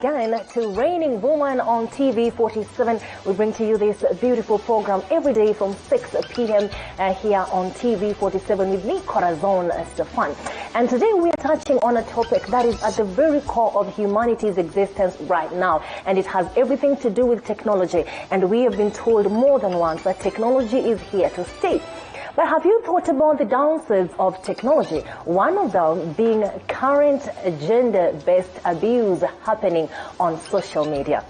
Again to Reigning Woman on TV47. We bring to you this beautiful program every day from 6 p.m. Here on TV47 with me, Corazon Stefan. And today we are touching on a topic that is at the very core of humanity's existence right now. And it has everything to do with technology. And we have been told more than once that technology is here to stay. But have you thought about the downsides of technology? One of them being current gender-based abuse happening on social media.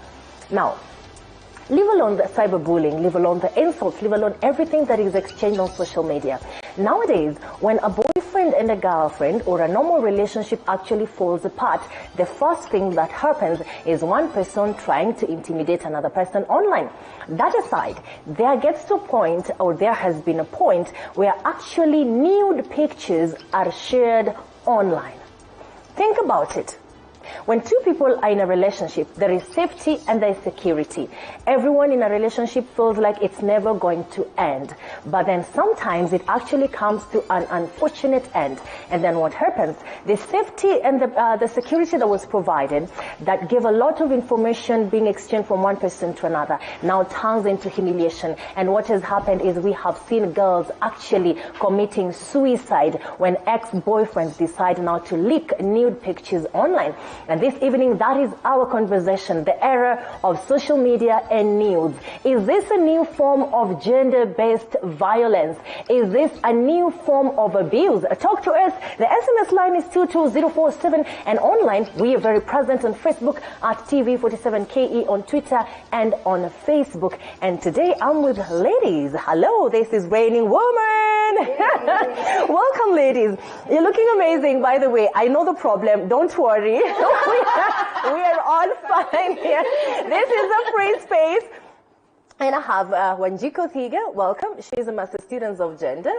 Now, leave alone the cyberbullying, leave alone the insults, leave alone everything that is exchanged on social media. Nowadays, when a boyfriend and a girlfriend or a normal relationship actually falls apart, the first thing that happens is one person trying to intimidate another person online. That aside, there gets to a point, or there has been a point, where actually nude pictures are shared online. Think about it. When two people are in a relationship, there is safety and there is security. Everyone in a relationship feels like it's never going to end. But then sometimes it actually comes to an unfortunate end. And then what happens? The safety and the security that was provided, that gave a lot of information being exchanged from one person to another, now turns into humiliation. And what has happened is we have seen girls actually committing suicide when ex-boyfriends decide now to leak nude pictures online. And this evening, that is our conversation, the era of social media and nudes. Is this a new form of gender-based violence? Is this a new form of abuse? Talk to us. The SMS line is 22047, and online, we are very present on Facebook at TV47KE, on Twitter and on Facebook. And today, I'm with ladies. Hello, this is Reigning Woman. Welcome, ladies. You're looking amazing, by the way. I know the problem. Don't worry. We are all fine here. This is a free space. And I have Wanjiko Thiga, welcome. She's a Master Student of Gender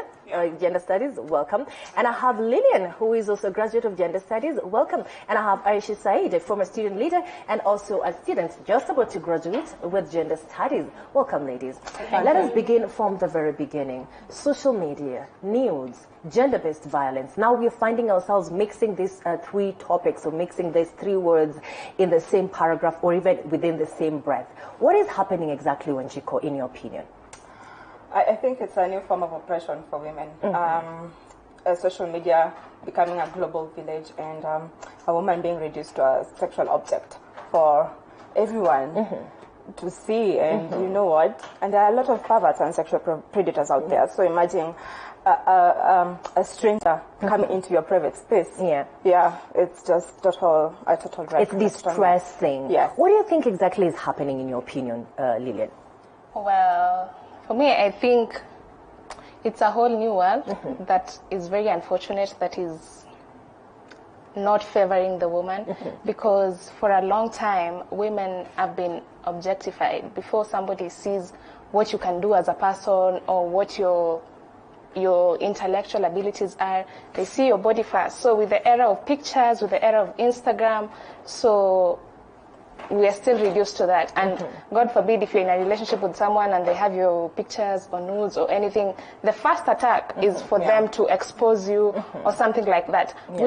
Studies, welcome. And I have Lillian, who is also a graduate of Gender Studies, welcome. And I have Aisha Said, a former student leader and also a student just about to graduate with Gender Studies. Welcome, ladies. Let us begin from the very beginning. Social media, nudes, gender-based violence. Now we are finding ourselves mixing these three topics, or mixing these three words in the same paragraph or even within the same breath. What is happening exactly, Wanjiko, in your opinion? I think it's a new form of oppression for women. Social media becoming a global village, and a woman being reduced to a sexual object for everyone to see. And you know what? And there are a lot of perverts and sexual predators out there. So imagine a stranger coming into your private space. Yeah, it's just a total It's distressing. Yes. What do you think exactly is happening in your opinion, Lillian? Well, for me, I think it's a whole new world that is very unfortunate, that is not favoring the woman, because for a long time, women have been objectified. Before somebody sees what you can do as a person or what your intellectual abilities are, they see your body first. So with the era of pictures, with the era of Instagram, so we are still reduced to that. And God forbid, if you're in a relationship with someone and they have your pictures or nudes or anything, the first attack is for them to expose you or something like that. We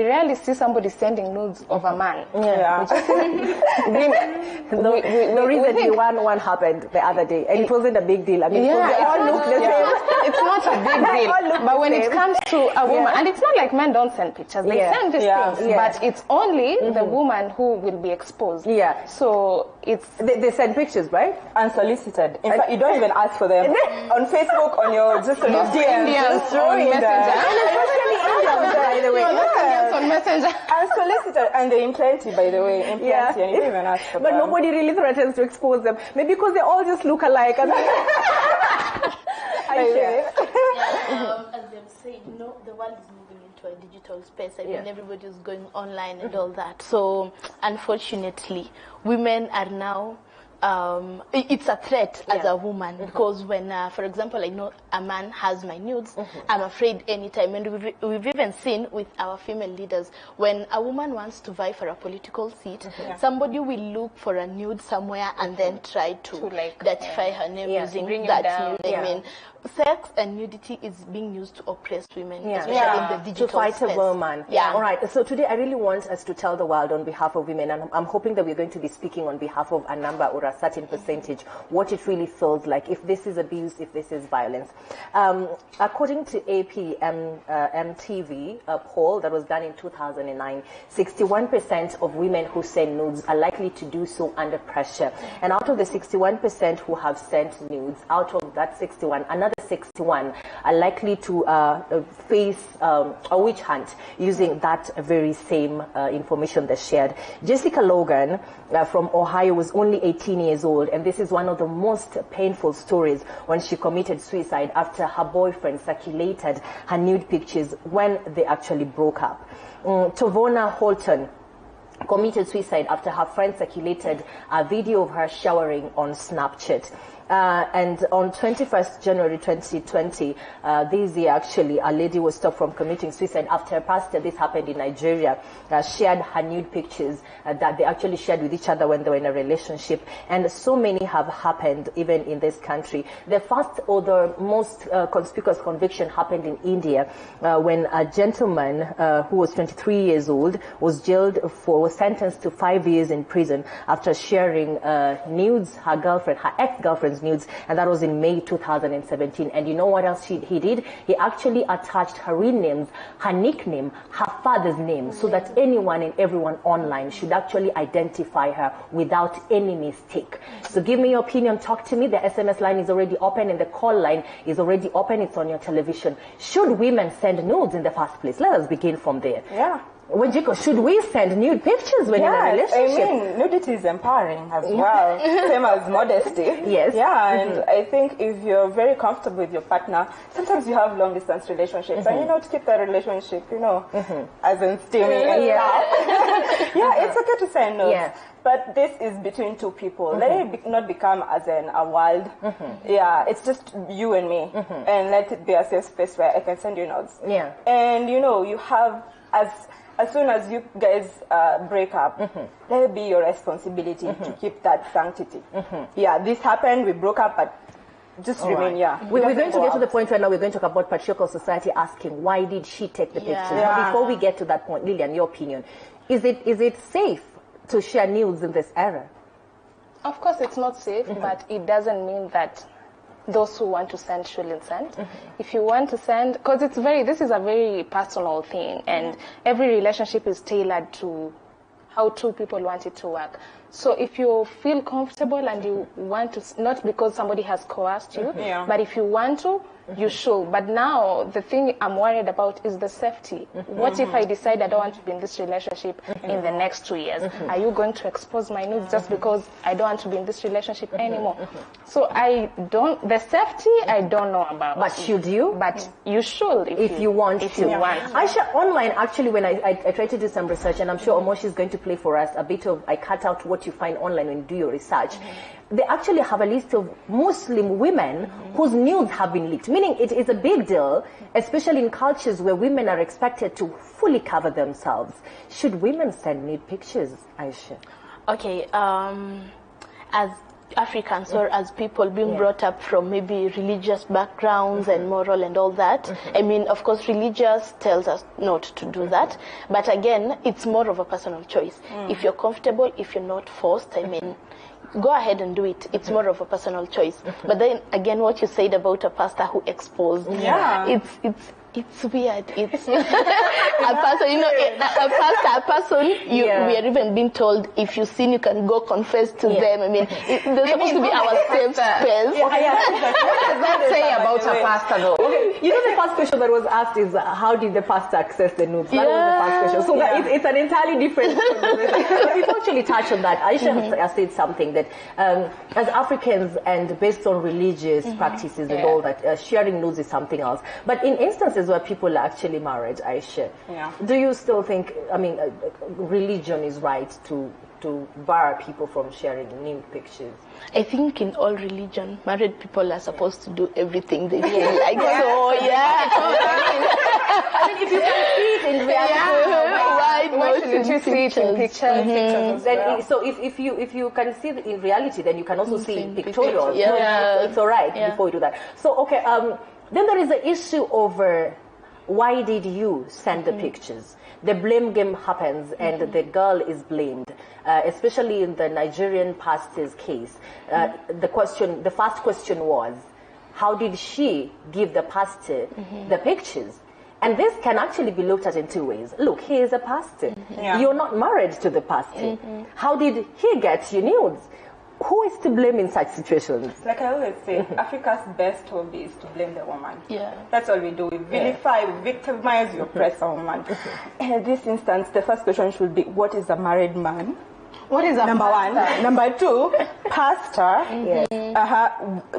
rarely see somebody sending nudes of a man. The reason one happened the other day, and it wasn't a big deal. I mean, they all look the same. It's not a big deal. But when it comes to a woman, and it's not like men don't send pictures, they send these things, but it's only the woman who will be exposed. So it's they send pictures, right? Unsolicited. In fact, you don't even ask for them on Facebook, on your DMs, on Messenger. And especially Indians, by the way. On Messenger. Unsolicited, and they're in plenty, by the way, in plenty, and you don't even ask for them. But nobody really threatens to expose them. Maybe because they all just look alike. As they've said, the world is moving into a digital space. I mean, everybody's going online and all that. So, unfortunately, women are now it's a threat as Yeah. a woman, because when, for example, I know a man has my nudes, I'm afraid anytime. And we've even seen with our female leaders, when a woman wants to vie for a political seat, somebody will look for a nude somewhere and then try to like, identify her name using bring you that down. nude. I mean, sex and nudity is being used to oppress women, especially in the digital to fight space. a woman. Yeah. All right. So today I really want us to tell the world on behalf of women, and I'm hoping that we're going to be speaking on behalf of a number or a certain percentage, what it really feels like, if this is abuse, if this is violence. According to MTV, a poll that was done in 2009, 61% of women who send nudes are likely to do so under pressure. And out of the 61% who have sent nudes, out of that 61, another 61 are likely to face a witch hunt using that very same information they shared. Jessica Logan from Ohio was only 18 years old, and this is one of the most painful stories when she committed suicide after her boyfriend circulated her nude pictures when they actually broke up. Tovona Holton committed suicide after her friend circulated a video of her showering on Snapchat. And on 21st January 2020, this year actually, a lady was stopped from committing suicide after a pastor, this happened in Nigeria, shared her nude pictures that they actually shared with each other when they were in a relationship. And so many have happened even in this country. The first or the most conspicuous conviction happened in India when a gentleman who was 23 years old was sentenced to 5 years in prison after sharing nudes, her ex-girlfriend's nudes, and that was in May 2017. And you know what else he did? He actually attached her real names, her nickname, her father's name, so that anyone and everyone online should actually identify her without any mistake. So give me your opinion, talk to me. The SMS line is already open and the call line is already open. It's on your television. Should women send nudes in the first place? Let us begin from there. Yeah. Wajiko, should we send nude pictures when in a relationship? I mean, nudity is empowering as well, same as modesty. Yes. Yeah, and I think if you're very comfortable with your partner, sometimes you have long distance relationships, and to keep that relationship, as in steamy and stuff. Yeah, it's okay to send notes. Yeah. But this is between two people. Let it not become as in a wild. Yeah, it's just you and me, and let it be a safe space where I can send you notes. Yeah. And you have as soon as you guys break up, let it be your responsibility to keep that sanctity. Yeah, this happened, we broke up, but just remain, We're going to get to the point right now, we're going to talk about patriarchal society asking, why did she take the pictures? Yeah. But before we get to that point, Lillian, your opinion, is it safe to share nudes in this era? Of course, it's not safe, but it doesn't mean that those who want to send shouldn't send. If you want to send, because this is a very personal thing, and every relationship is tailored to how two people want it to work. So if you feel comfortable and you want to, not because somebody has coerced you, but if you want to, you should. But now the thing I'm worried about is the safety. What if I decide I don't want to be in this relationship in the next 2 years? Are you going to expose my nudes just because I don't want to be in this relationship anymore? So the safety I don't know about. But should you? But you should if you want to. Aisha, online, actually, when I tried to do some research, and I'm sure Omoshi is going to play for us a bit of, I cut out what you find online when you do your research. They actually have a list of Muslim women whose nudes have been leaked, meaning it is a big deal, especially in cultures where women are expected to fully cover themselves. Should women send nude pictures, Aisha? Okay, as Africans or as people being brought up from maybe religious backgrounds and moral and all that, I mean, of course, religious tells us not to do that, but again, it's more of a personal choice. If you're comfortable, if you're not forced, I mean, go ahead and do it. It's more of a personal choice. But then again, what you said about a pastor who exposed, it's weird. It's a person, a person. We are even being told if you sin, you can go confess to them. I mean, they're supposed to be our safe space. Let's say about a pastor, though. Okay. The first question that was asked is, how did the pastor access the nudes? That was the first question. So it's an entirely different conversation. We've actually touched on that. Aisha has said something that as Africans and based on religious practices and all that, sharing nudes is something else. But in instances where people are actually married, Aisha, do you still think, religion is right to to bar people from sharing nude pictures? I think in all religion, married people are supposed to do everything they feel like. So yeah. I mean, if you can see it in reality, why shouldn't you see it in pictures? Then, so if you can see it in reality, then you can also see pictorials. Yeah. It's all right before you do that. So okay, then there is the issue over why did you send the pictures? The blame game happens and the girl is blamed, especially in the Nigerian pastor's case. The first question was, how did she give the pastor the pictures? And this can actually be looked at in two ways. Look, he is a pastor. You're not married to the pastor. How did he get you nudes? Who is to blame in such situations? Like I always say, Africa's best hobby is to blame the woman. Yeah. That's all we do. We vilify, we victimize, we oppress a woman. In this instance, the first question should be, what is a married man? What is a Number one. Number two, pastor.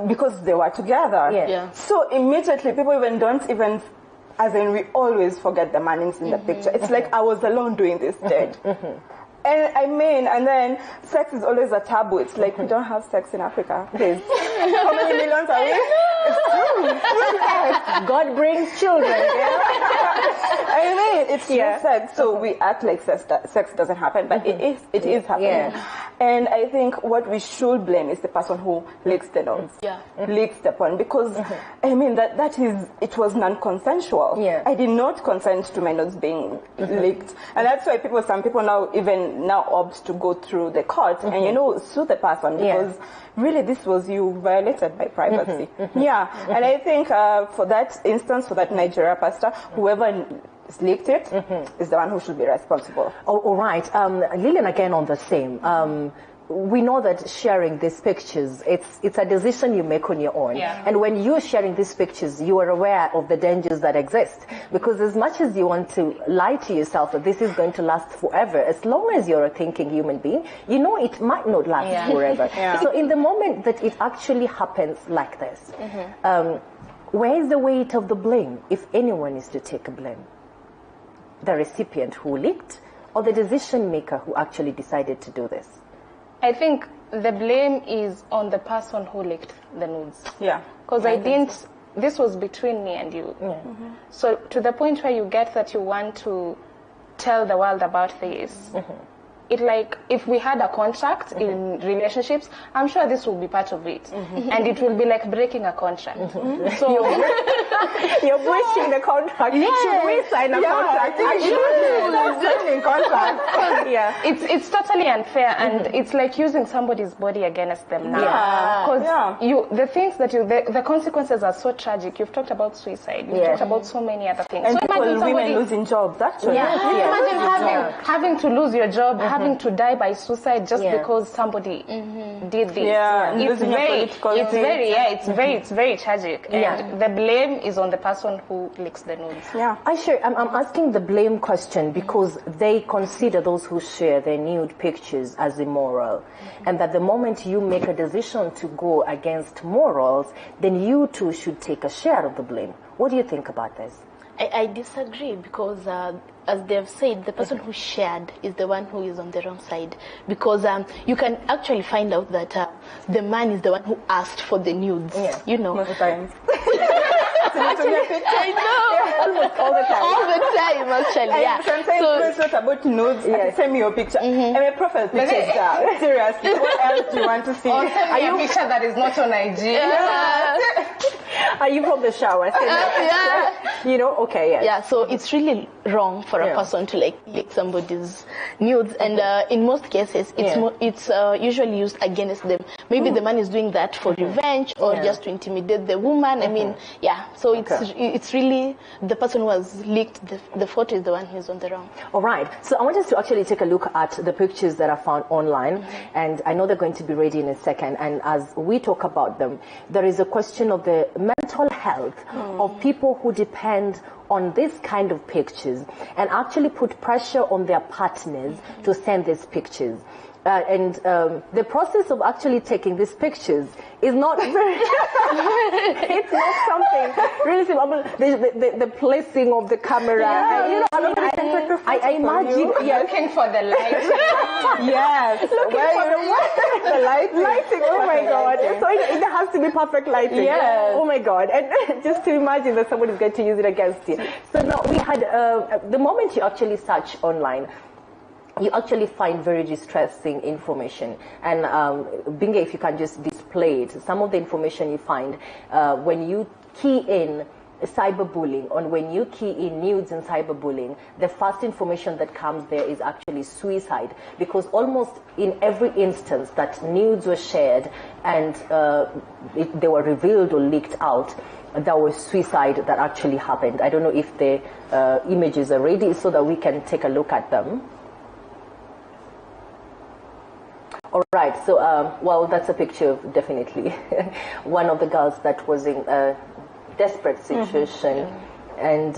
Because they were together. So immediately, people don't even, as in we always forget the man in the picture. It's like I was alone doing this dead. And I mean, and then sex is always a taboo. It's like we don't have sex in Africa. Please. How many millions are we? It's true. God brings children. I mean, it's true sex. So we act like sex doesn't happen, but it is happening. And I think what we should blame is the person who leaks the notes. Leaks the porn. Because, I mean, it was non-consensual. I did not consent to my notes being leaked. And that's why some people now opt to go through the court and, sue the person because really this was you violated my privacy. And I think for that instance, for that Nigeria pastor, whoever leaked it is the one who should be responsible. Oh, all right. Lillian, again on the same. We know that sharing these pictures, it's a decision you make on your own. And when you're sharing these pictures, you are aware of the dangers that exist. Because as much as you want to lie to yourself that this is going to last forever, as long as you're a thinking human being, you know it might not last forever. So in the moment that it actually happens like this, where is the weight of the blame, if anyone is to take a blame? The recipient who leaked, or the decision maker who actually decided to do this? I think the blame is on the person who leaked the nudes. Because this was between me and you. So to the point where you get that you want to tell the world about this, if we had a contract in relationships, I'm sure this will be part of it. And it will be like breaking a contract. So you're breaching the contract. Should we sign a contract? It's totally unfair, and it's like using somebody's body against them now. Because the things that the consequences are so tragic. You've talked about suicide. You've talked about so many other things. And so women losing jobs, actually. Imagine having to lose your job, having to die by suicide just because somebody did this. It's very tragic. And the blame is on the person who leaks the nudes. I'm asking the blame question because they consider those who share their nude pictures as immoral. And that the moment you make a decision to go against morals, then you too should take a share of the blame. What do you think about this? I disagree because, as they've said, the person who shared is the one who is on the wrong side. Because you can actually find out that the man is the one who asked for the nudes. Most of the time. I know. All the time. All the time, actually, Sometimes it's not about nudes. Send me your picture. And my profile picture is there. Seriously, what else do you want to see? Are you a picture that is not on IG? Are you from the shower? So it's really wrong for a person to leak somebody's nudes, and in most cases, it's usually used against them. Maybe the man is doing that for revenge or just to intimidate the woman. I mean, So it's really the person who has leaked the photo is the one who's on the wrong. All right. So I want us to actually take a look at the pictures that are found online, and I know they're going to be ready in a second. And as we talk about them, there is a question of the mental health of people who depend on this kind of pictures and actually put pressure on their partners to send these pictures. And the process of actually taking these pictures is not very, it's not something really simple. The placing of the camera. Yeah, you know, I imagine You're looking for the light. Yes. The lighting. Oh my God. So it has to be perfect lighting. Yes. Oh my God. And just to imagine that somebody's going to use it against you. So now we had, the moment you actually search online, you actually find very distressing information. And Binga, if you can just display it, some of the information you find when you key in cyberbullying, or when you key in nudes and cyberbullying, the first information that comes there is actually suicide, because almost in every instance that nudes were shared and they were revealed or leaked out, there was suicide that actually happened. I don't know if the images are ready so that we can take a look at them. All right, so, well, that's a picture of definitely one of the girls that was in a desperate situation. And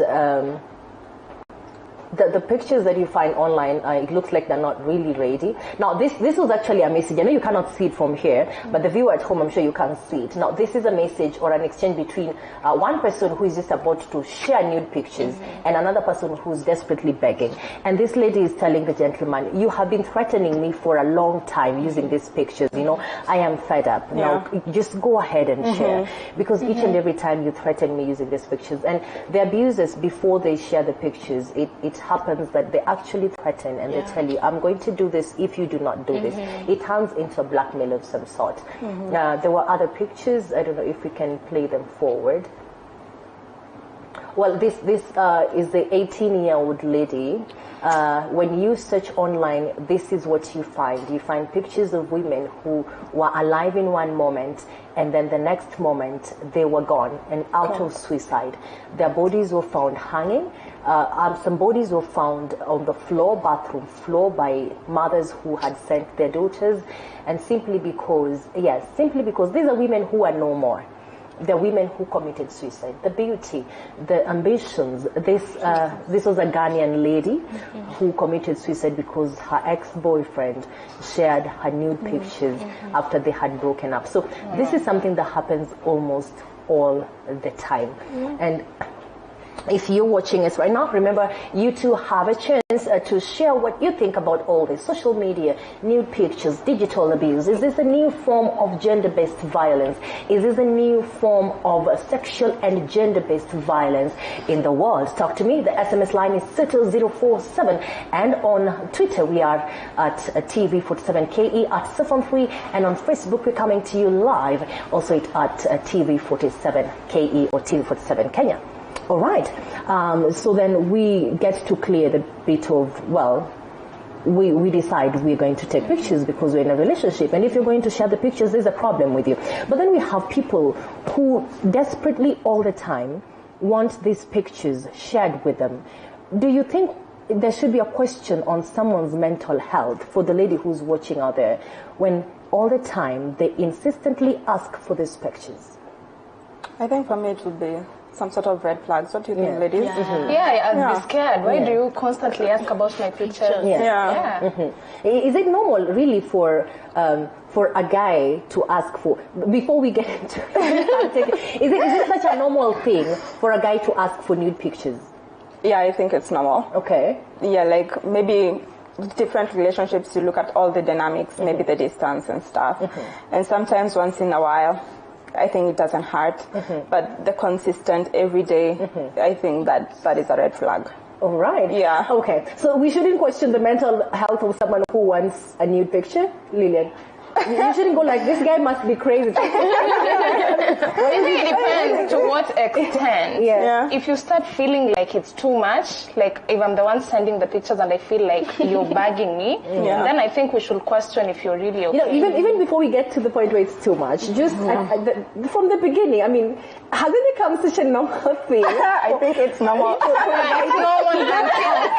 the pictures that you find online, it looks like they're not really ready. Now, this was actually a message. I know you cannot see it from here, but the viewer at home, I'm sure you can see it. Now, this is a message or an exchange between one person who is just about to share nude pictures and another person who's desperately begging. And this lady is telling the gentleman, you have been threatening me for a long time using these pictures. You know, I am fed up. Now, just go ahead and share. Because each and every time you threaten me using these pictures. And the abusers, before they share the pictures, it happens that they actually threaten and they tell you, I'm going to do this if you do not do this. It turns into a blackmail of some sort. There were other pictures. I don't know if we can play them forward. Well, this is the 18-year-old lady. When you search online, this is what you find. You find pictures of women who were alive in one moment, and then the next moment they were gone and out of suicide. Their bodies were found hanging. Some bodies were found on the floor, bathroom floor, by mothers who had sent their daughters, and simply because these are women who are no more. The women who committed suicide, the beauty, the ambitions. This was a Ghanaian lady who committed suicide because her ex-boyfriend shared her nude pictures after they had broken up. So this is something that happens almost all the time. And if you're watching us right now, remember, you too have a chance to share what you think about all this social media, nude pictures, digital abuse. Is this a new form of gender-based violence? Is this a new form of sexual and gender-based violence in the world? Talk to me. The SMS line is 60047, and on Twitter we are at TV47KE at Safon3, and on Facebook we're coming to you live also at TV47KE or TV47 Kenya. All right. So then we get to clear the bit of, well, we decide we're going to take pictures because we're in a relationship. And if you're going to share the pictures, there's a problem with you. But then we have people who desperately all the time want these pictures shared with them. Do you think there should be a question on someone's mental health for the lady who's watching out there when all the time they insistently ask for these pictures? I think for me it would be some sort of red flags. What do you think, ladies? I'd be scared. Why do you constantly ask about my pictures? Is it normal, really, for a guy to ask for, before we get into is it such a normal thing for a guy to ask for nude pictures? Yeah, I think it's normal. Okay. Yeah, like maybe different relationships, you look at all the dynamics, maybe the distance and stuff. And sometimes once in a while, I think it doesn't hurt, but the consistent everyday, I think that is a red flag. All right. Yeah. Okay. So we shouldn't question the mental health of someone who wants a nude picture, Lillian. You shouldn't go like, this guy must be crazy. Well, it depends to what extent. If you start feeling like it's too much, like if I'm the one sending the pictures and I feel like you're bugging me, then I think we should question if you're really okay. You know, even before we get to the point where it's too much, just from the beginning, I mean, has it become such a normal thing? I think it's normal. It's normal until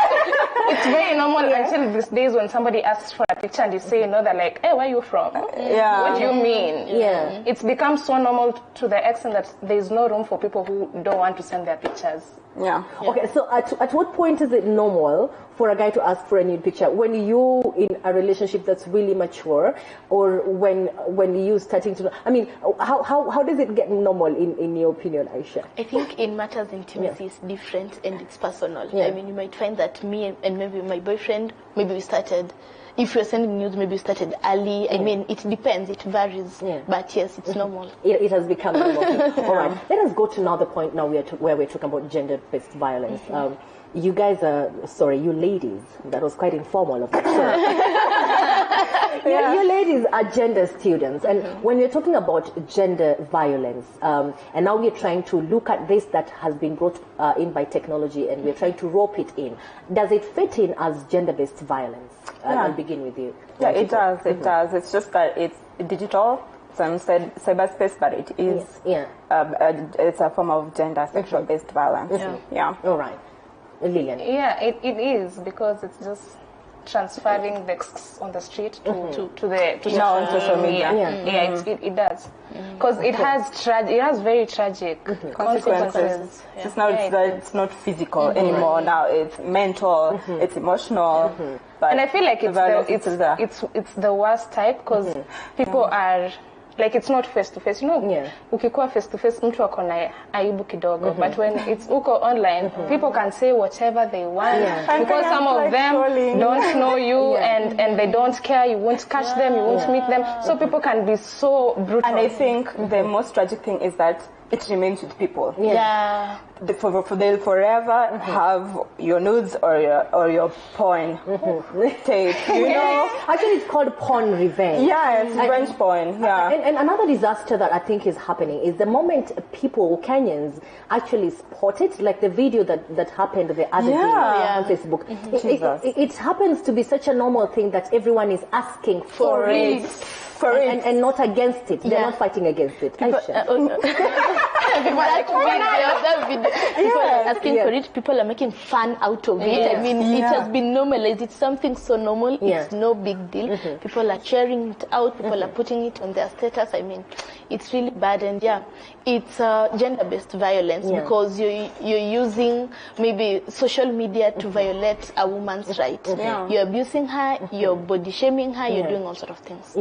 it's very normal until these days when somebody asks for a picture and you say, they're like, hey, where are you from? Yeah. What do you mean? Yeah. It's become so normal to the extent that there's no room for people who don't want to send their pictures. Yeah. Okay, so at what point is it normal for a guy to ask for a nude picture? When you in a relationship that's really mature, or when you starting to? I mean, how does it get normal in your opinion, Aisha? I think in matters intimacy is different and it's personal. Yeah. I mean, you might find that me and maybe my boyfriend, maybe we started. If you're sending nudes, maybe you started early. I mean, it depends. It varies. Yeah. But yes, it's normal. It has become normal. All right. Let us go to another point now where we're talking about gender-based violence. You guys are, you ladies, that was quite informal of that. You ladies are gender students. And when we're talking about gender violence, and now we're trying to look at this that has been brought in by technology and we're trying to rope it in, does it fit in as gender-based violence? I'll begin with you. Yeah, it does. It does. It's just that it's digital. Some said cyberspace, but it is. It's a form of gender sexual-based violence. Yeah. All right. Lillian. Yeah, it is, because it's just transferring the on the street to on social media. It does, because it has very tragic consequences. It's not physical anymore. Now it's mental, it's emotional. But and I feel like it's the worst type, because people are like, it's not face to face, ukikuwa face to face mtu ako na aibu kidogo, but when it's uko online, people can say whatever they want, because some of them don't know you and they don't care, you won't catch them, you won't meet them, so people can be so brutal. And I think the most tragic thing is that it remains with people. They'll forever have your nudes or your porn tape. Actually, it's called porn revenge. Yeah, it's revenge porn. Yeah. And another disaster that I think is happening is the moment people, Kenyans, actually spot it, like the video that happened the other day on Facebook. It happens to be such a normal thing that everyone is asking for it. And not against it. They're not fighting against it. People are asking for it. People are making fun out of it. I mean, it has been normalized. It's something so normal. It's no big deal. People are sharing it out. People are putting it on their status. I mean, it's really bad. And it's gender-based violence because you're using maybe social media to violate a woman's right. You're abusing her. You're body shaming her. You're doing all sort of things.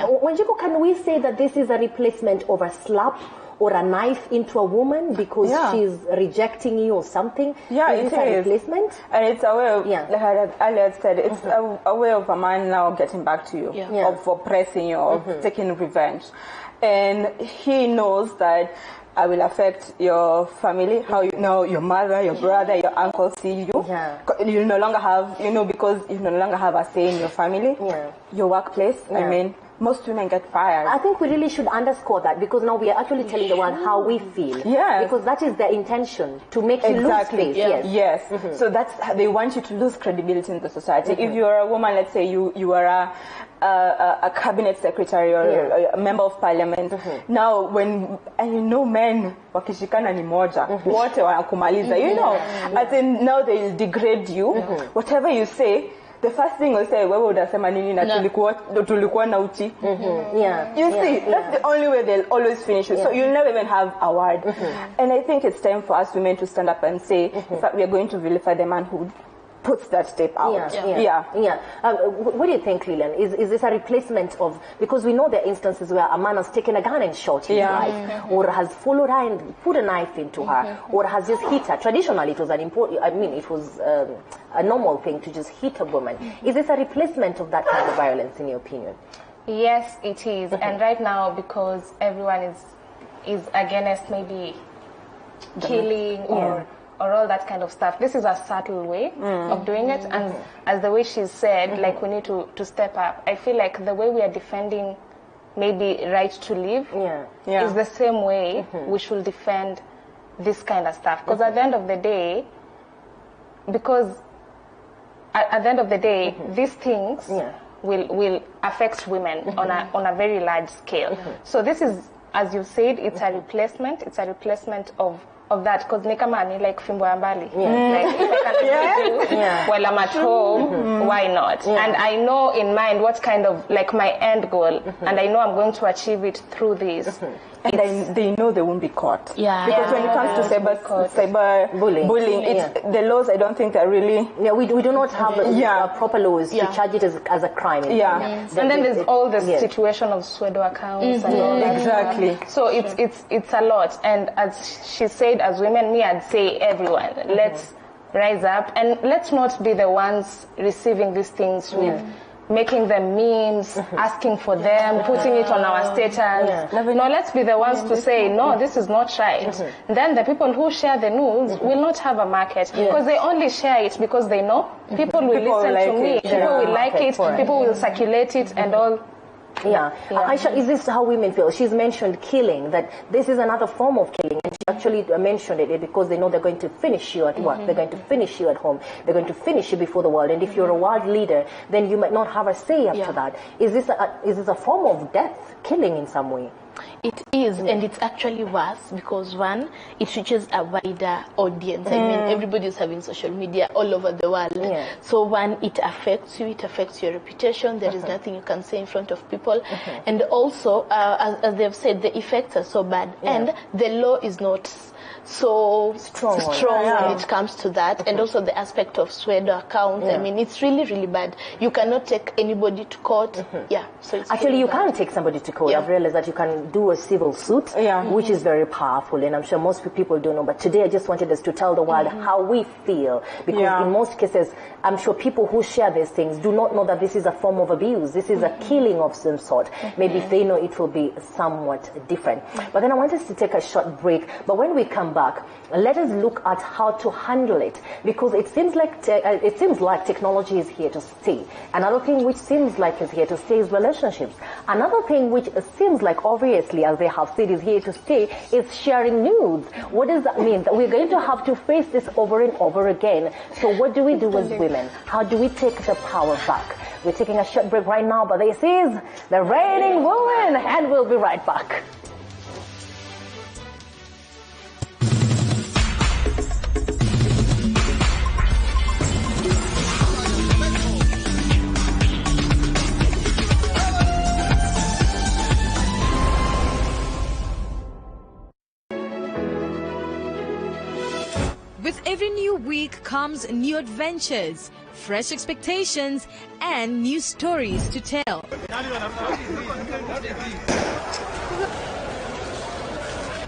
Wanjiku, can we say that this is a replacement of a slap or a knife into a woman because she's rejecting you or something? Is this a replacement? And it's a way of, like I earlier said, it's a way of a man now getting back to you, of oppressing you, of taking revenge. And he knows that I will affect your family, how your mother, your brother, your uncle see you. You no longer have, because you no longer have a say in your family, your workplace. I mean, most women get fired. I think we really should underscore that, because now we are actually telling the world how we feel. Because that is their intention, to make you lose face. So that's how they want you to lose credibility in the society. If you are a woman, let's say you are a cabinet secretary or a member of parliament. Now, men wakishikana ni moja, wote wanakumaliza, as in now they'll degrade you. Whatever you say, the first thing will say, wewe unasema nini na tulikuwa na uchi. You see, that's the only way they'll always finish you. So you'll never even have a word. And I think it's time for us women to stand up and say, in fact, we are going to vilify the man who puts that step out. What do you think, Lillian? Is this a replacement of, because we know there are instances where a man has taken a gun and shot his wife, or has followed her and put a knife into her, or has just hit her. Traditionally, it was it was a normal thing to just hit a woman. Is this a replacement of that kind of violence, in your opinion? Yes, it is. And right now, because everyone is against maybe killing or all that kind of stuff, this is a subtle way of doing it. And as the way she said, like, we need to step up. I feel like the way we are defending maybe right to live is the same way we should defend this kind of stuff. Because at the end of the day, these things will affect women on a very large scale. So this is, as you said, it's a replacement. It's a replacement of that, because ni kama ni like fimbo ya mbali. Like, if I can actually do while I'm at home, why not? And I know in mind what kind of, like, my end goal, and I know I'm going to achieve it through this. And they know they won't be caught. Yeah. Because when it comes to cyber bullying, the laws, I don't think are really... Yeah, we do not have proper laws to charge it as a crime. And then there's all the situation of pseudo accounts and all that. Exactly. So it's a lot. And as she said, as women, me, I'd say everyone, let's rise up and let's not be the ones receiving these things with making them memes, asking for them, putting it on our status. No, let's be the ones to say, no, this is not right. Then the people who share the news will not have a market because they only share it because they know people will listen to me, people will like it, people will circulate it and all. Aisha, is this how women feel? She's mentioned killing, that this is another form of killing, and she actually mentioned it because they know they're going to finish you at work, they're going to finish you at home, they're going to finish you before the world, and if you're a world leader, then you might not have a say after that. Is this a form of death, killing in some way? It is, and it's actually worse because, one, it reaches a wider audience. I mean, everybody is having social media all over the world. So, one, it affects you, it affects your reputation. There is nothing you can say in front of people. And also, as they've said, the effects are so bad, and the law is not so strong when it comes to that. And also the aspect of pseudo accounts. I mean, it's really, really bad. You cannot take anybody to court. So it's actually, you can't take somebody to court. I've realized that you can do a civil suit, which is very powerful, and I'm sure most people don't know. But today, I just wanted us to tell the world how we feel, because in most cases, I'm sure people who share these things do not know that this is a form of abuse. This is a killing of some sort. Maybe if they know, it will be somewhat different. But then I want us to take a short break. But when we come back, let us look at how to handle it, because it seems like technology is here to stay. Another thing which seems like is here to stay is relationships. Another thing which seems like obviously, as they have said, is here to stay is sharing nudes. What does that mean? That we're going to have to face this over and over again. So what do we do as women? How do we take the power back? We're taking a short break right now, but this is The Reigning Woman, and we'll be right back. With every new week comes new adventures, fresh expectations, and new stories to tell.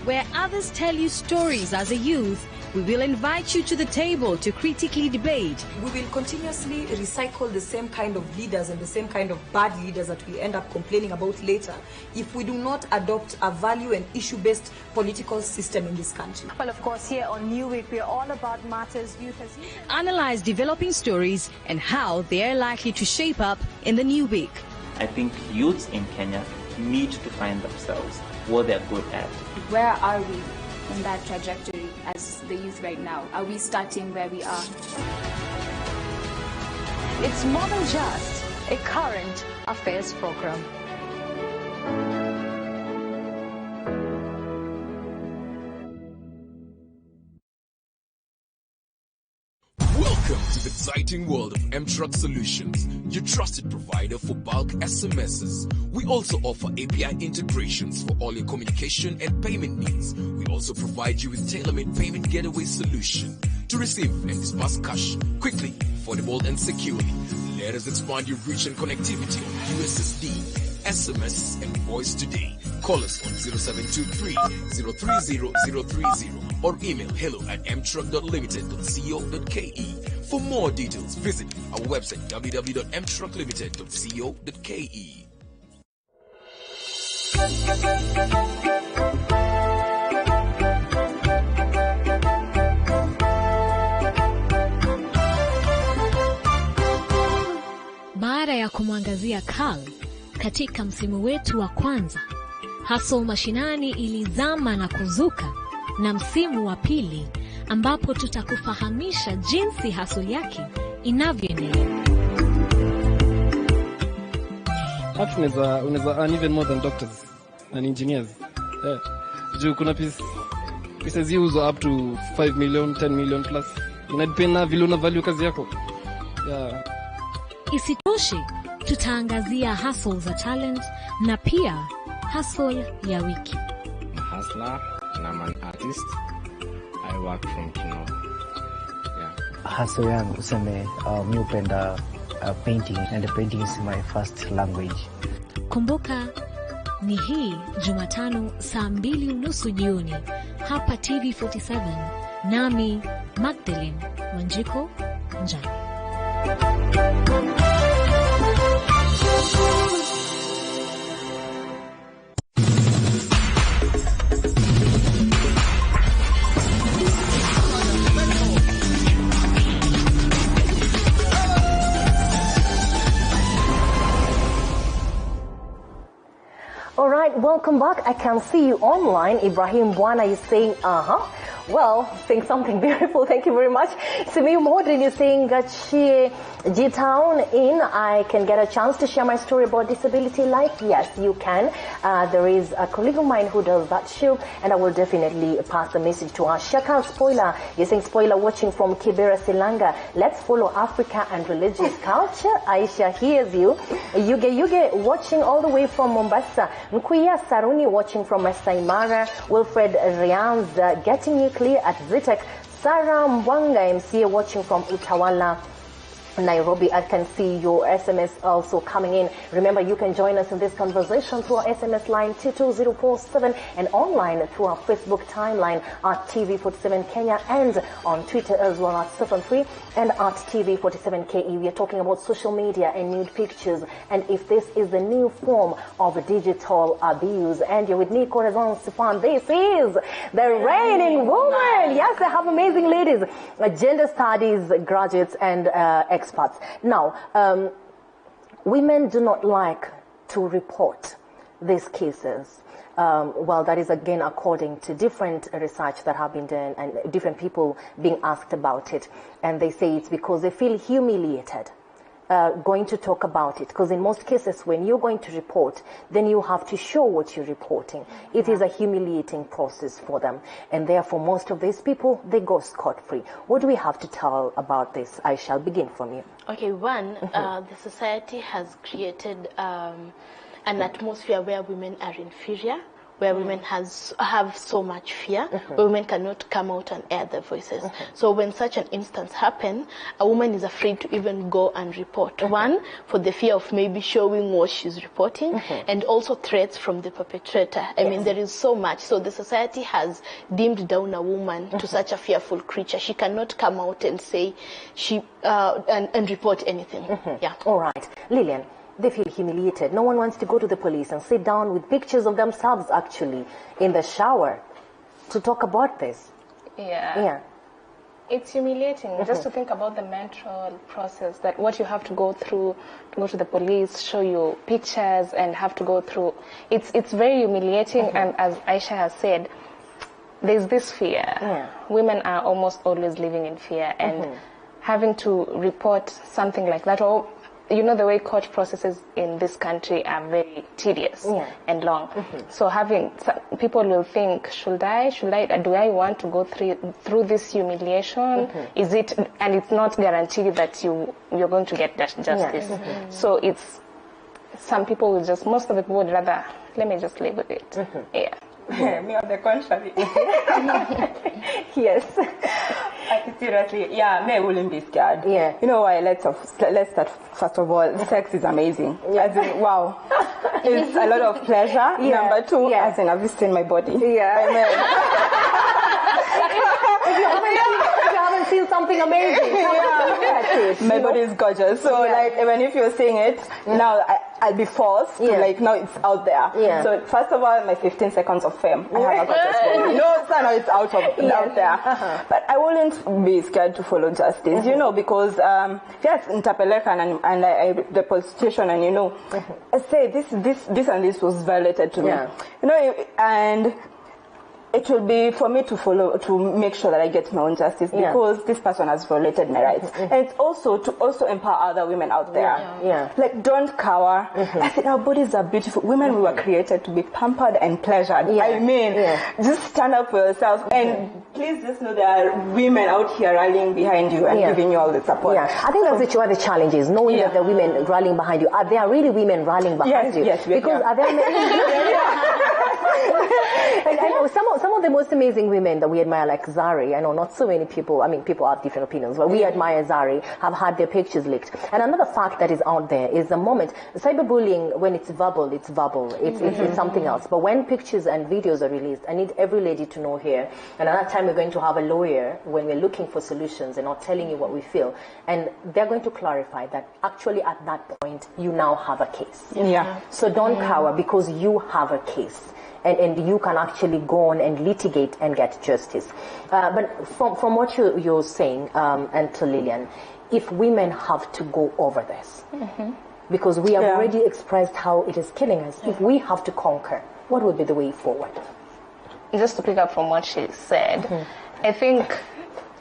Where others tell you stories as a youth, we will invite you to the table to critically debate. We will continuously recycle the same kind of leaders and the same kind of bad leaders that we end up complaining about later if we do not adopt a value and issue-based political system in this country. Well, of course, here on New Week, we're all about matters youth has... Analyze developing stories and how they are likely to shape up in the new week. I think youths in Kenya need to find themselves, what they're good at. Where are we in that trajectory as the youth right now? Are we starting where we are? It's more than just a current affairs program. Welcome to the exciting world of M-Truck Solutions, your trusted provider for bulk SMSs. We also offer API integrations for all your communication and payment needs. We also provide you with tailor-made payment getaway solution to receive and disperse cash quickly, affordable and securely. Let us expand your reach and connectivity on USSD, SMS and voice today. Call us on 0723-030-030 or email hello@mtruck.limited.co.ke. For more details, visit our website www.mtrucklimited.co.ke. Baada ya kumwangazia Carl katika msimu wetu wa kwanza, Hustle Mashinani ilizama na kuzuka na msimu wa pili ambapo tutakufahamisha jinsi hustle yake inavyoendelea. Unaweza earn even more than doctors and engineers. Juu kuna pieces use up to 5 million, 10 million plus. Inadepend na vile una value kazi yako. Yeah. Isitoshe, tutaangazia hustle za talent na pia hustle ya wiki. Hustler and I'm an artist. I work from Kino. Yeah. Hustle yangu tuseme mi upenda painting, and painting is my first language. Kumbuka ni hii Jumatano saa 2:30 jioni hapa TV47, nami Magdalene Wanjiko Njani. All right, welcome back. I can see you online. Ibrahim Bwana is saying, well, saying something beautiful. Thank you very much. Simi Modrin is saying that G-Town in, I can get a chance to share my story about disability life. Yes, you can. There is a colleague of mine who does that show, and I will definitely pass the message to her. Shakal Spoiler, you're saying Spoiler watching from Kibera, Silanga. Let's follow Africa and religious culture. Aisha hears you. Yuge watching all the way from Mombasa. Mkuya Saruni watching from Masai Mara. Wilfred Rianz getting you clear at Zitek. Sarah Mwanga MCA watching from Utawala, Nairobi. I can see your SMS also coming in. Remember, you can join us in this conversation through our SMS line 22047 and online through our Facebook timeline at TV47 Kenya and on Twitter as well at Stephen Free and at TV47KE. We are talking about social media and nude pictures, and if this is the new form of digital abuse. And you're with me, Corazon Sifan. This is the reigning woman. Yes, I have amazing ladies, gender studies graduates and experts. Now, women do not like to report these cases. Well, that is again according to different research that have been done and different people being asked about it. And they say it's because they feel humiliated going to talk about it. Because in most cases, when you're going to report, then you have to show what you're reporting. It is a humiliating process for them. And therefore, most of these people, they go scot-free. What do we have to tell about this? I shall begin from you. Okay, one, the society has created an atmosphere where women are inferior, where women have so much fear, where women cannot come out and air their voices. So when such an instance happens, a woman is afraid to even go and report. One, for the fear of maybe showing what she's reporting, and also threats from the perpetrator. I mean, there is so much. So the society has dimmed down a woman to such a fearful creature. She cannot come out and say and report anything. Yeah. All right. Lillian. They feel humiliated. No one wants to go to the police and sit down with pictures of themselves actually in the shower to talk about this. Yeah. It's humiliating just to think about the mental process, that what you have to go through to go to the police, show you pictures and have to go through. It's very humiliating, and as Aisha has said, there's this fear. Women are almost always living in fear, and having to report something like that, or you know, the way court processes in this country are very tedious and long. So people will think, do I want to go through this humiliation? Is it, and it's not guaranteed that you're going to get that justice. So it's, some people will just, most of the people would rather, let me just live with it. Me on the contrary. Yes. Seriously, me I wouldn't be scared. You know why? Let's start first of all. Sex is amazing. As in, wow, it's a lot of pleasure. Number two, as in, I've seen my body. If you haven't seen something amazing, my body is gorgeous. So like, even if you're seeing it now, I'll be forced to like, now it's out there. So first of all, my 15 seconds of fame. I have a gorgeous body. No, now it's out there. But I wouldn't be scared to follow justice, you know, because yes, in Tapeleka and the police station, and you know, I say this and this was violated to me, you know, and it will be for me to make sure that I get my own justice because this person has violated my rights. And it's also to empower other women out there. Like, don't cower. I think our bodies are beautiful. Women, we were created to be pampered and pleasured. I mean, just stand up for yourself. And please just know there are women out here rallying behind you and giving you all the support. I think that's one of the challenges, knowing that there are women rallying behind you. Are there really women rallying behind you? Yes, because are there I know some of the most amazing women that we admire, like Zari. I know not so many people, I mean, people have different opinions, but we admire Zari, have had their pictures leaked. And another fact that is out there is the moment, cyberbullying, when it's verbal, it's something else. But when pictures and videos are released, I need every lady to know here, and another time we're going to have a lawyer when we're looking for solutions and not telling you what we feel. And they're going to clarify that actually at that point, you now have a case. So don't cower because you have a case. And you can actually go on and litigate and get justice. But from what you're saying, and to Lillian, if women have to go over this, because we have already expressed how it is killing us, if we have to conquer, what would be the way forward? Just to pick up from what she said, I think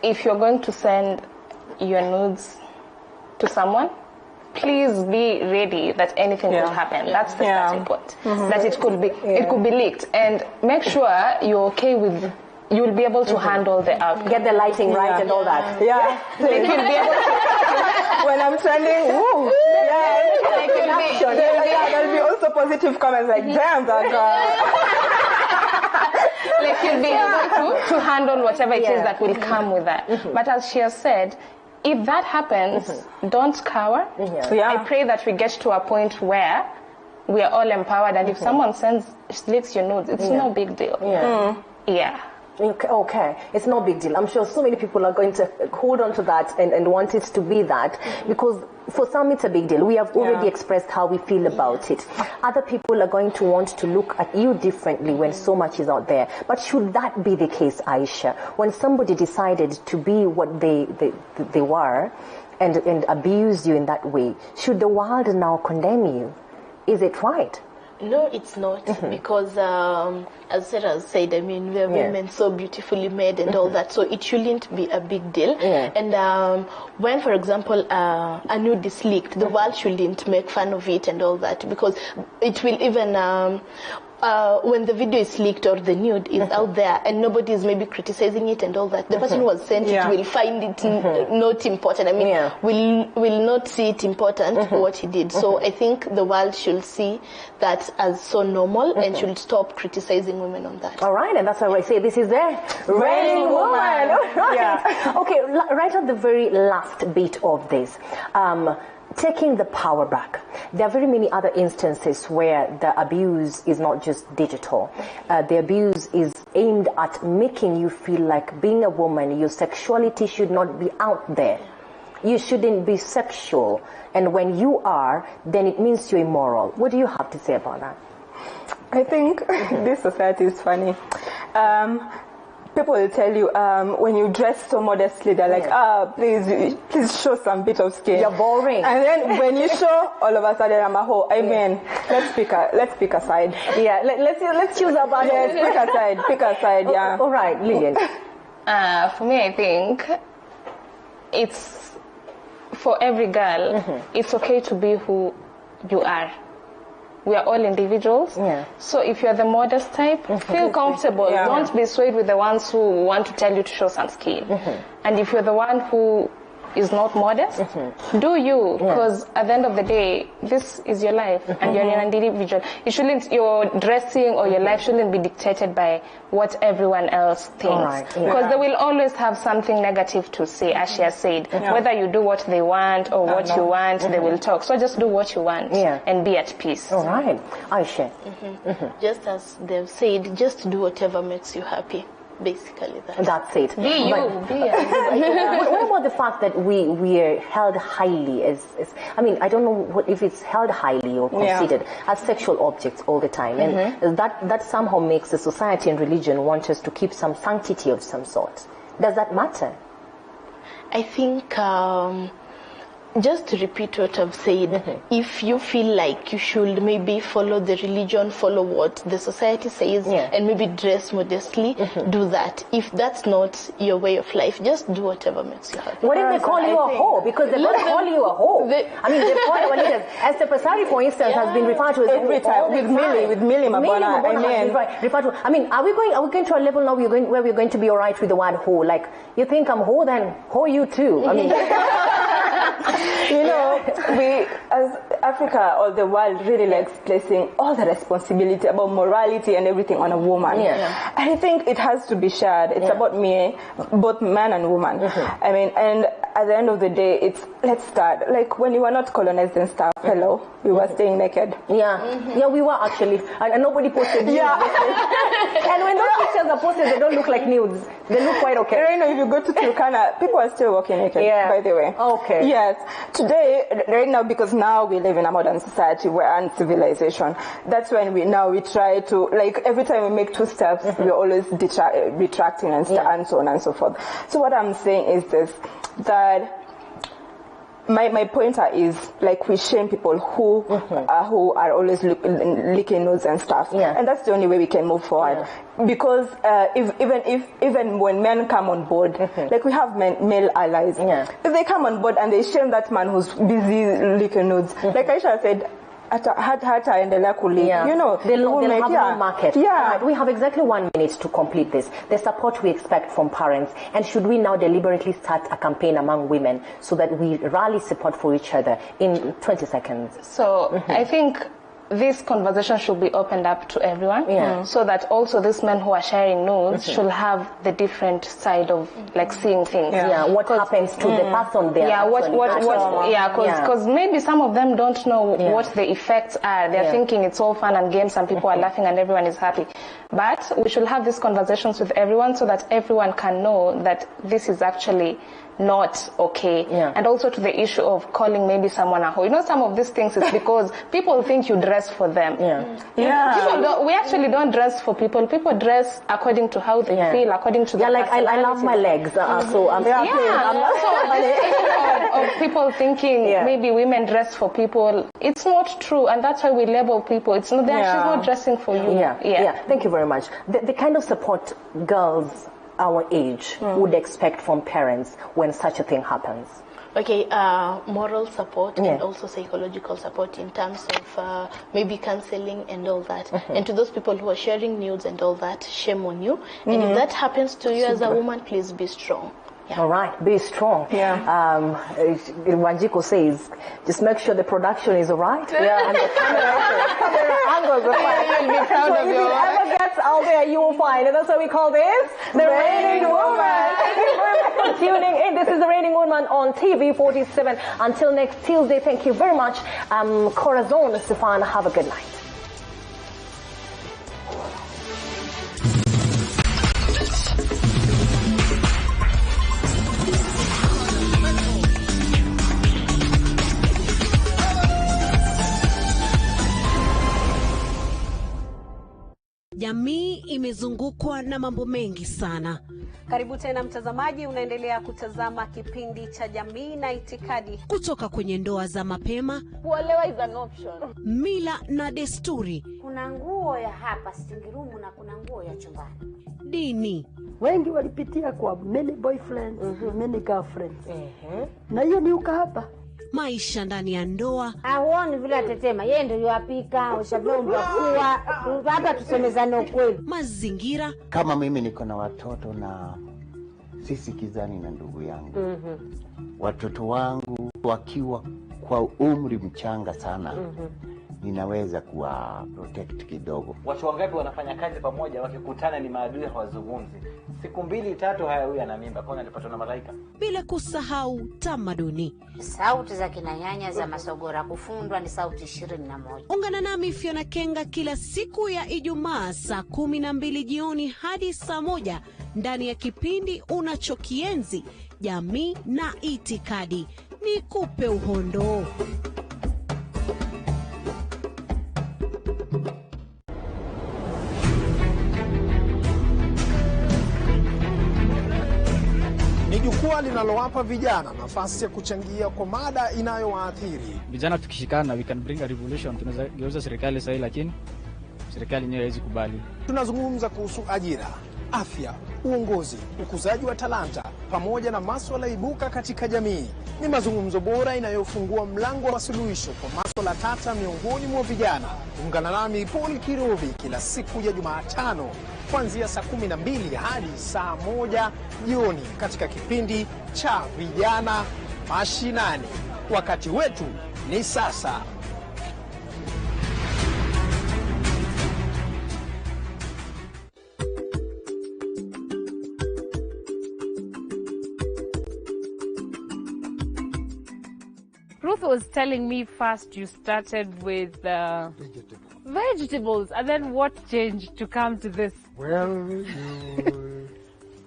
if you're going to send your nudes to someone, please be ready that anything will happen. That's the starting point. That it could be leaked, and make sure you're okay with. You will be able to handle the outcome. Get the lighting right and all that. Like you'll be able to. When I'm trending, woo! There'll be also positive comments like, "Damn, that girl." Like you'll be able to handle whatever it is that will come with that. But as she has said, if that happens, don't cower. I pray that we get to a point where we are all empowered, and if someone leaks your nudes, it's no big deal. Okay, it's no big deal. I'm sure so many people are going to hold on to that and want it to be that, because for some it's a big deal. We have already expressed how we feel about it. Other people are going to want to look at you differently when so much is out there. But should that be the case, Aisha, when somebody decided to be what they were and abused you in that way, should the world now condemn you? Is it right? No, it's not, because as Sarah said, I mean, we're women so beautifully made and all that, so it shouldn't be a big deal. And when, for example, a nude is leaked, the world shouldn't make fun of it and all that, because it will even... when the video is leaked or the nude is out there and nobody is maybe criticizing it and all that, the person who was sent it will find it not important. I mean, will not see it important what he did. So I think the world should see that as so normal and should stop criticizing women on that. All right, and that's why I say this is the reigning woman. All right. Okay, right at the very last bit of this. Taking the power back. There are very many other instances where the abuse is not just digital. The abuse is aimed at making you feel like being a woman, your sexuality should not be out there. You shouldn't be sexual. And when you are, then it means you're immoral. What do you have to say about that? I think this society is funny. People will tell you when you dress so modestly, they're like, please show some bit of skin. You're boring. And then when you show, all of a sudden I'm a hoe. I mean, let's pick a side. Yeah, let's choose our battle. Yes, pick a side. Yeah. All right, Lillian. For me, I think it's for every girl. It's okay to be who you are. We are all individuals. So if you're the modest type, feel comfortable. Don't be swayed with the ones who want to tell you to show some skin. And if you're the one who is not modest, do you, because at the end of the day, this is your life and you're an individual. Your dressing or your life shouldn't be dictated by what everyone else thinks, because they will always have something negative to say, as she has said. Whether you do what they want or what you want, they will talk. So just do what you want and be at peace. All right, Aisha. Just as they've said, just do whatever makes you happy. Basically, that's it. Be you. What about the fact that we are held highly as I mean, I don't know if it's held highly or considered as sexual objects all the time, and that somehow makes the society and religion want us to keep some sanctity of some sort. Does that matter? I think just to repeat what I've said, if you feel like you should maybe follow the religion, follow what the society says, and maybe dress modestly, do that. If that's not your way of life, just do whatever makes you happy. What if they call you a hoe? Because they're going to call you a hoe. I mean, they call our leaders. Esther Pasari, for instance, has been referred to as every time with Millie Mabona. I mean, are we going to a level now where we're going to be all right with the word hoe? Like, you think I'm hoe, then hoe you too. I mean, you know, we as Africa or the world really likes placing all the responsibility about morality and everything on a woman. I think it has to be shared. It's about me, both man and woman. I mean, and at the end of the day, let's start. Like when you were not colonized and stuff, hello, we were staying naked. Yeah, we were actually, and nobody posted nudes. And when those pictures are posted, they don't look like nudes. They look quite okay. Right now, if you go to Turkana, people are still walking naked, by the way. Okay. Yes. Today, right now, because now we live in a modern society, we're in civilization. That's when we try to, like, every time we make 2 steps, we're always retracting and so on and so forth. So what I'm saying is this, that my pointer is, like, we shame people who are always licking nose and stuff, and that's the only way we can move forward. Because even when men come on board, like we have male allies, if they come on board and they shame that man who's busy licking nose, like Aisha said, you know, they'll have no market. Right, we have exactly 1 minute to complete this. The support we expect from parents, and should we now deliberately start a campaign among women so that we rally support for each other in 20 seconds? So I think this conversation should be opened up to everyone, so that also these men who are sharing news should have the different side of like seeing things. What happens to the person there? Because maybe some of them don't know what the effects are. They're thinking it's all fun and games and people are laughing and everyone is happy. But we should have these conversations with everyone so that everyone can know that this is actually not okay. And also to the issue of calling maybe someone a hoe. You know, some of these things is because people think you dress for them. We actually don't dress for people. People dress according to how they feel, according to their personality. I love my legs, so I'm of people thinking maybe women dress for people. It's not true, and that's why we label people. It's not, they're actually not dressing for you. Thank you very much. The kind of support girls our age would expect from parents when such a thing happens? Okay, moral support and also psychological support in terms of maybe counseling and all that. And to those people who are sharing nudes and all that, shame on you. And if that happens to you as a woman, please be strong. All right, be strong. Wanjiko says, just make sure the production is all right. And the camera angles are fine. You'll be proud of your work. If it ever gets out there, you will find it. That's what we call this the Reigning Woman. Thank you very much for tuning in. This is the Reigning Woman on TV47. Until next Tuesday, thank you very much. Corazon, Stefan, have a good night. Jamii imezungukwa na mambo mengi sana. Karibu tena mtazamaji, unaendelea kutazama kipindi cha Jamii na Itikadi. Kutoka kwenye ndoa za mapema, kuolewa is an option, mila na desturi. Kuna nguo ya hapa stingirumu na kuna nguo ya chumbani. Dini. Wengi walipitia kwa many boyfriends, many girlfriends. Na hiyo ni ukahaba. Maisha ndani ya ndoa. Huoni vile atetema, yeye ndio yupika, ushavyomba kuwa, hapa tusemezane ukweli. Mazingira. Kama mimi niko na watoto na sisi kizani na ndugu yangu. Watoto wangu wakiwa kwa umri mchanga sana. Ninaweza kuwa protect kidogo. Watu wangapi wanafanya kazi pamoja wakikutana ni maadui hawazungumzi. Siku 2-3 haya huyu ana mimba kwa alipatwa na malaika. Bila kusahau tamaduni. Sauti za kinanyanya za masogora kufundwa ni sauti 21. Ungana nami Fiona Kenga kila siku ya Ijumaa saa 12 jioni hadi saa 1 ndani ya kipindi unachokienzi Jamii na Itikadi. Nikupe uhondo. Jukwaa jukwaa linalowapa vijana nafasi ya kuchangia kwa mada inayowaathiri. Vijana tukishikana, we can bring a revolution. Tunaweza geuza serikali sahihi, lakini serikali yenyewe haiwezi kubali. Tunazungumza kuhusu ajira, afya, uongozi, ukuzaji wa talanta pamoja na masuala ibuka katika jamii. Ni mazungumzo bora inayofungua mlango wa suluhisho kwa masuala tata miongoni mwa vijana. Ungana nami Paul Kirovi kila siku ya Jumatano kuanzia saa 12 hadi saa 1 jioni katika kipindi cha Vijana Mashinani. Wakati wetu ni sasa. Ruth was telling me first you started with vegetables, and then what changed to come to this? Well,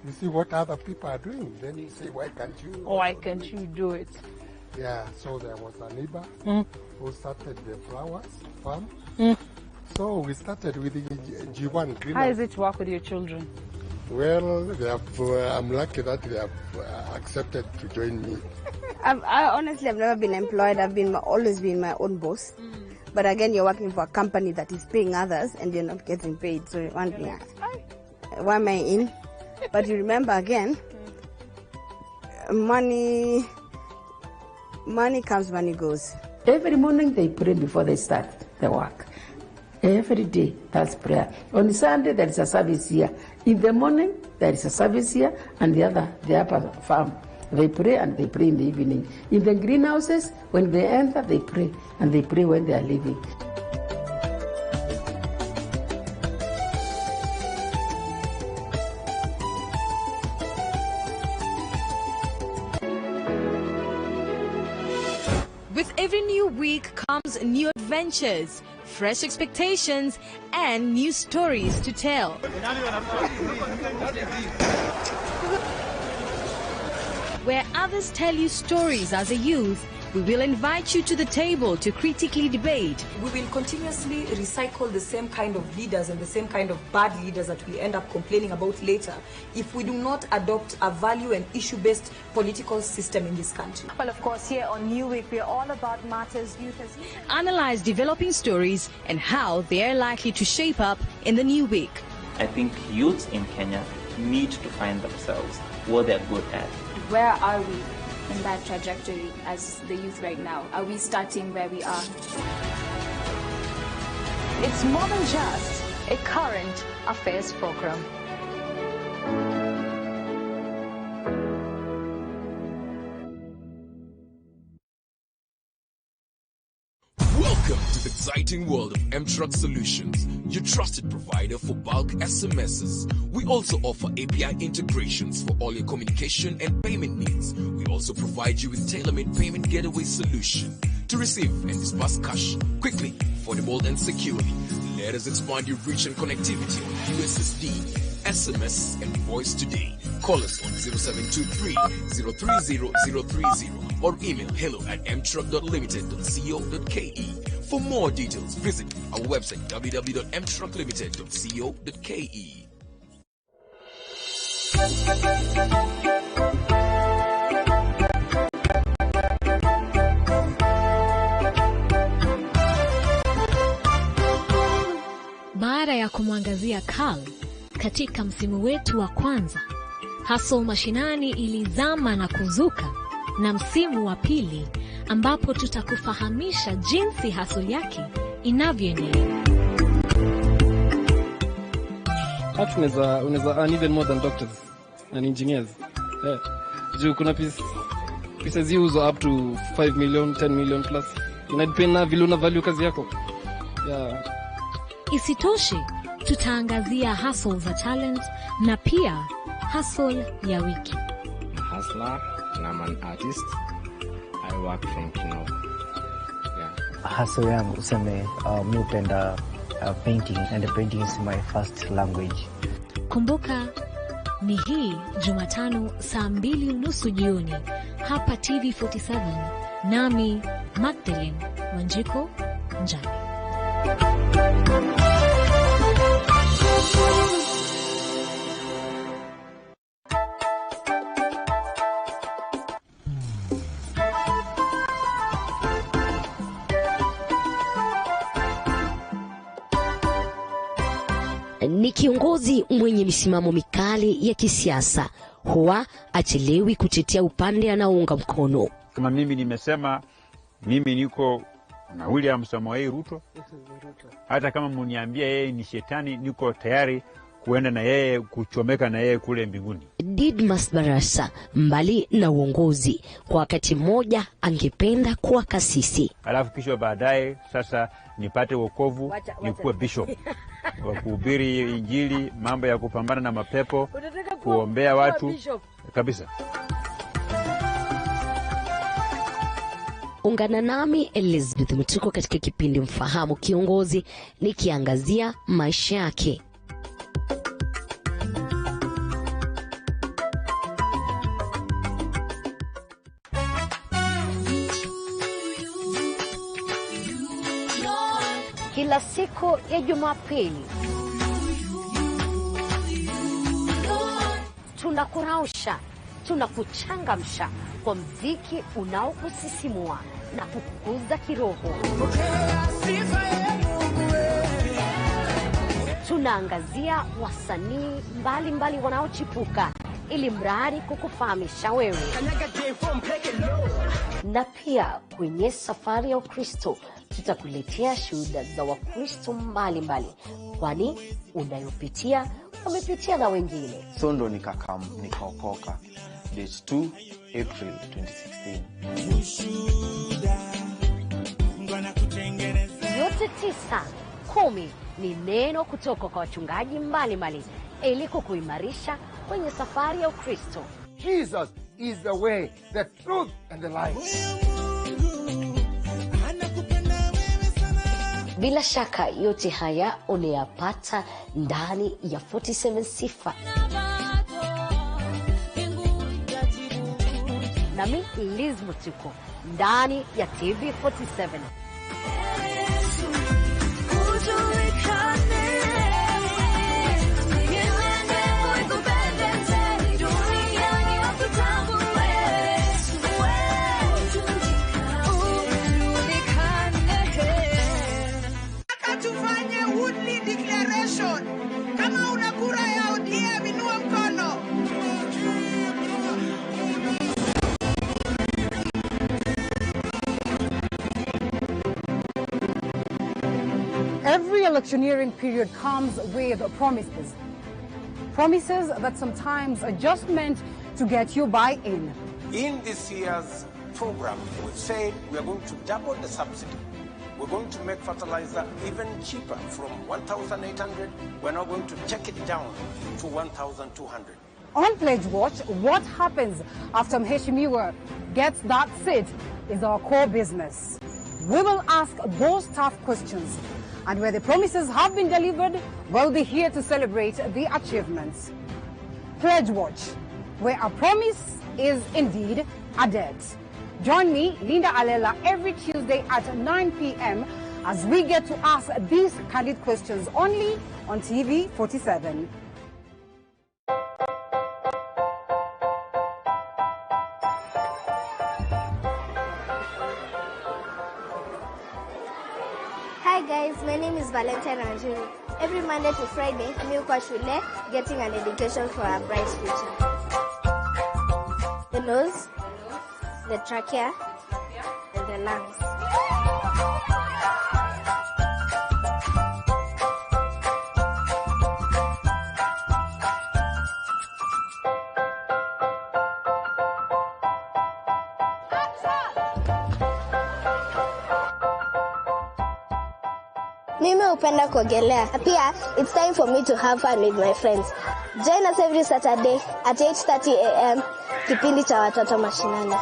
you see what other people are doing, then you say, why can't you? Why can't you do it? Yeah, so there was a neighbor who started the flowers farm. So we started with the G1 green. How does it work with your children? Well, they have, I'm lucky that they have accepted to join me. Honestly, I've never been employed. I've always been my own boss. But again, you're working for a company that is paying others and you're not getting paid. So you want me, why am I in? But you remember again, money comes, money goes. Every morning they pray before they start the work. Every day, that's prayer. On Sunday, there is a service here. In the morning, there is a service here, and the upper farm. They pray and they pray in the evening. In the greenhouses, when they enter, they pray, and they pray when they are leaving. With every new week comes new adventures, fresh expectations, and new stories to tell. Where others tell you stories as a youth, we will invite you to the table to critically debate. We will continuously recycle the same kind of leaders and the same kind of bad leaders that we end up complaining about later if we do not adopt a value and issue-based political system in this country. Well, of course, here on New Week, we're all about matters youth has... Analyze developing stories and how they are likely to shape up in the new week. I think youths in Kenya need to find themselves, what they're good at. Where are we in that trajectory as the youth right now? Are we starting where we are? It's more than just a current affairs program. Welcome to the exciting world of M-Truck Solutions, your trusted provider for bulk SMSs. We also offer API integrations for all your communication and payment needs. We also provide you with tailor-made payment getaway solution to receive and disburse cash quickly, affordable and securely. Let us expand your reach and connectivity on USSD, SMS and voice today. Call us on 0723 030 030 or email hello@mtruck.limited.co.ke. For more details, visit our website www.mtrucklimited.co.ke. Baada ya kumwangazia Carl katika msimu wetu wa kwanza, Hustle Mashinani ilizama na kuzuka na msimu wa pili ambapo tutakufahamisha jinsi hustle yake inavyoendelea. Unaweza earn even more than doctors and engineers. Juu kuna pieces hizo up to 5 million, 10 million plus. Inadepend na vile una value kazi yako. Isitoshe, tutaangazia hustle za talent na pia hustle ya wiki. Hustler, and I'm an artist. I work from Kino. Hustle yangu useme mimi hupenda painting, and painting is my first language. Kumbuka ni hii Jumatano saa 2:30 jioni hapa TV47, nami Magdalene Wanjiko Njani. ni kiongozi mwenye misimamo mikali ya kisiasa. Huwa achelewi kutetea upande anaounga mkono. Kama mimi nimesema mimi niko na William Samoei Ruto, hata kama mniambia yeye ni shetani, niko tayari kuenda na yeye, kuchomeka na yeye kule mbinguni. Didmas Barasa, mbali na uongozi, kwa wakati mmoja angependa kuwa kasisi. Alafu kisha baadaye sasa nipate wokovu, nikuwe bishop wa kuhubiri injili, mambo ya kupambana na mapepo, kuombea watu kabisa. Ungana nami Elizabeth Mtuko katika kipindi Mfahamu Kiongozi, nikiangazia maisha yake. Kila siku ya Jumapili tunakurausha, tunakuchangamsha kwa mziki unaokusisimua na kukukuza kiroho. Tunaangazia wasanii mbalimbali wanaochipuka ili mradi kukufahamisha wewe. Na pia kwenye safari ya Ukristo tutakuletea shuhuda za Wakristo mbalimbali, kwani unayopitia wamepitia na wengine. Sondo nikaokoka. Date 2 April 2016. Yote 9-10 ni neno kutoka kwa wachungaji mbalimbali ili kukuimarisha kwenye safari ya Ukristo. Jesus is the way, the truth and the life. Bila shaka yote haya unayapata ndani ya 47 Sifa. Nami Liz Mtuko ndani ya TV47. Kama una kura ya ODM inua mkono. Every electioneering period comes with promises. Promises that sometimes are just meant to get you buy-in. In this year's program, we've said we are going to double the subsidy. We're going to make fertilizer even cheaper. From 1,800, we're now going to take it down to 1,200. On Pledge Watch, what happens after Mheshimiwa gets that seat is our core business. We will ask those tough questions, and where the promises have been delivered, we'll be here to celebrate the achievements. Pledge Watch, where a promise is indeed a debt. Join me, Linda Alela, every Tuesday at 9 p.m. as we get to ask these candid questions only on TV47. Hi guys, my name is Valentine Anjuru. Every Monday to Friday, mi uko shule getting an education for a bright future. The nose, the trachea, and the lungs. Mimi hupenda kuogelea. Pia, it's time for me to have fun with my friends. Join us every Saturday at 8:30 a.m. Kipindi cha watoto mashinani.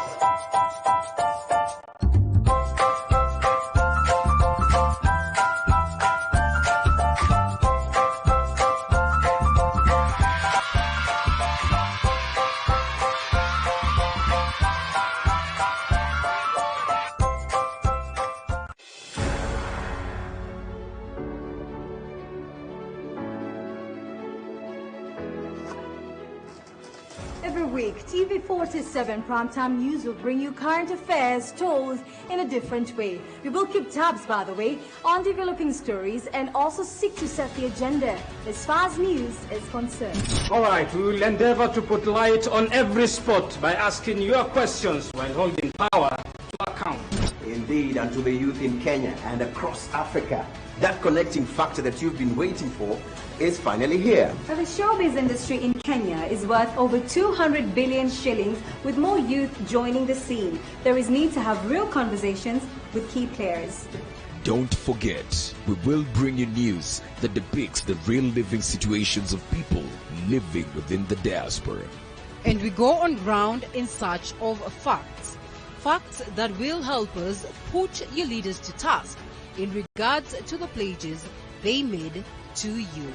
Every week, TV47 Primetime News will bring you current affairs told in a different way. We will keep tabs, by the way, on developing stories and also seek to set the agenda as far as news is concerned. All right, we will endeavor to put light on every spot by asking your questions while holding power to account. Indeed, and to the youth in Kenya and across Africa, that connecting factor that you've been waiting for is finally here. The showbiz industry in Kenya is worth over 200 billion shillings, with more youth joining the scene. There is need to have real conversations with key players. Don't forget, we will bring you news that depicts the real living situations of people living within the diaspora. And we go on ground in search of facts. Facts that will help us put your leaders to task in regards to the pledges they made to you.